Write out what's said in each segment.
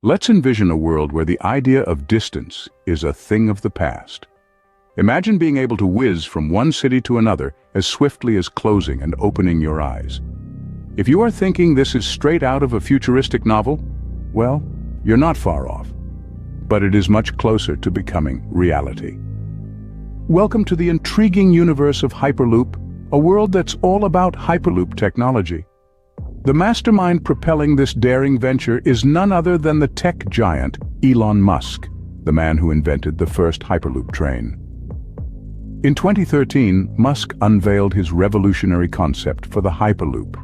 Let's envision a world where the idea of distance is a thing of the past. Imagine being able to whiz from one city to another as swiftly as closing and opening your eyes. If you are thinking this is straight out of a futuristic novel, well, you're not far off. But it is much closer to becoming reality. Welcome to the intriguing universe of Hyperloop, a world that's all about Hyperloop technology. The mastermind propelling this daring venture is none other than the tech giant Elon Musk, the man who invented the first Hyperloop train. In 2013, Musk unveiled his revolutionary concept for the Hyperloop,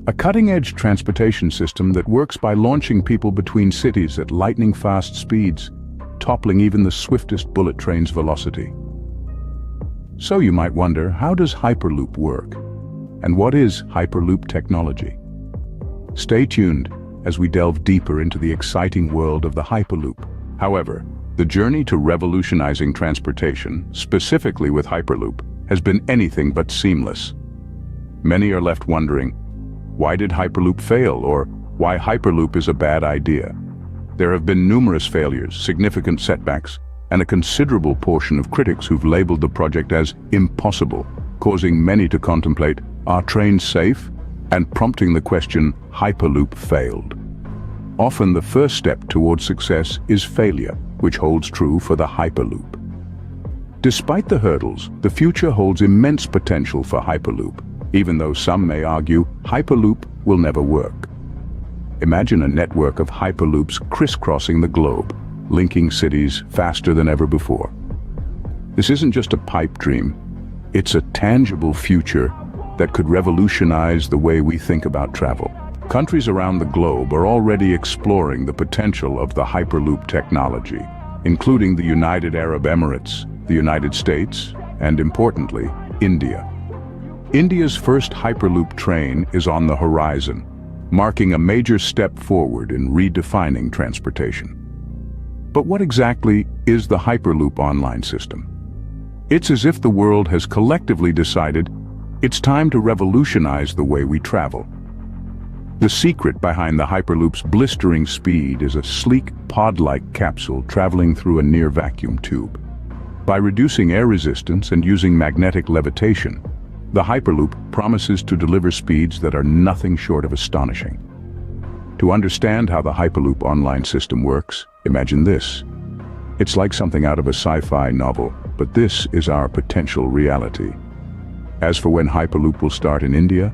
a cutting-edge transportation system that works by launching people between cities at lightning-fast speeds, toppling even the swiftest bullet train's velocity. So you might wonder, how does Hyperloop work? And what is Hyperloop technology? Stay tuned as we delve deeper into the exciting world of the Hyperloop. However, the journey to revolutionizing transportation, specifically with Hyperloop, has been anything but seamless. Many are left wondering, why did Hyperloop fail, or why Hyperloop is a bad idea? There have been numerous failures, significant setbacks, and a considerable portion of critics who've labeled the project as impossible, causing many to contemplate, are trains safe? And prompting the question, Hyperloop failed. Often the first step towards success is failure, which holds true for the Hyperloop. Despite the hurdles, the future holds immense potential for Hyperloop, even though some may argue Hyperloop will never work. Imagine a network of Hyperloops crisscrossing the globe, linking cities faster than ever before. This isn't just a pipe dream, it's a tangible future that could revolutionize the way we think about travel. Countries around the globe are already exploring the potential of the Hyperloop technology, including the United Arab Emirates, the United States, and importantly, India. India's first Hyperloop train is on the horizon, marking a major step forward in redefining transportation. But what exactly is the Hyperloop online system? It's as if the world has collectively decided it's time to revolutionize the way we travel. The secret behind the Hyperloop's blistering speed is a sleek, pod-like capsule traveling through a near-vacuum tube. By reducing air resistance and using magnetic levitation, the Hyperloop promises to deliver speeds that are nothing short of astonishing. To understand how the Hyperloop online system works, imagine this. It's like something out of a sci-fi novel, but this is our potential reality. As for when Hyperloop will start in India,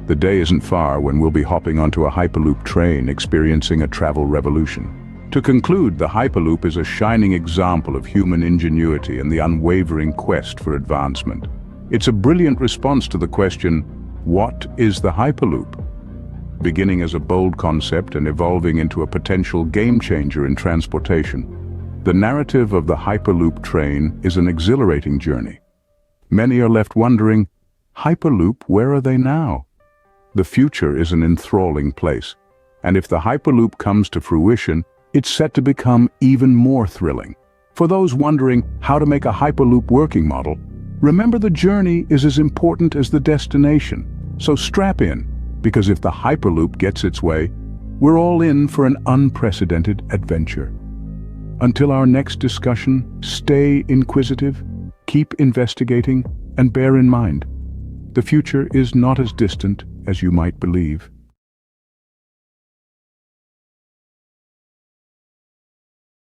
the day isn't far when we'll be hopping onto a Hyperloop train experiencing a travel revolution. To conclude, the Hyperloop is a shining example of human ingenuity and the unwavering quest for advancement. It's a brilliant response to the question, what is the Hyperloop? Beginning as a bold concept and evolving into a potential game-changer in transportation, the narrative of the Hyperloop train is an exhilarating journey. Many are left wondering, Hyperloop, where are they now? The future is an enthralling place, and if the Hyperloop comes to fruition, it's set to become even more thrilling. For those wondering how to make a Hyperloop working model, remember the journey is as important as the destination. So strap in, because if the Hyperloop gets its way, we're all in for an unprecedented adventure. Until our next discussion, stay inquisitive, keep investigating, and bear in mind, the future is not as distant as you might believe.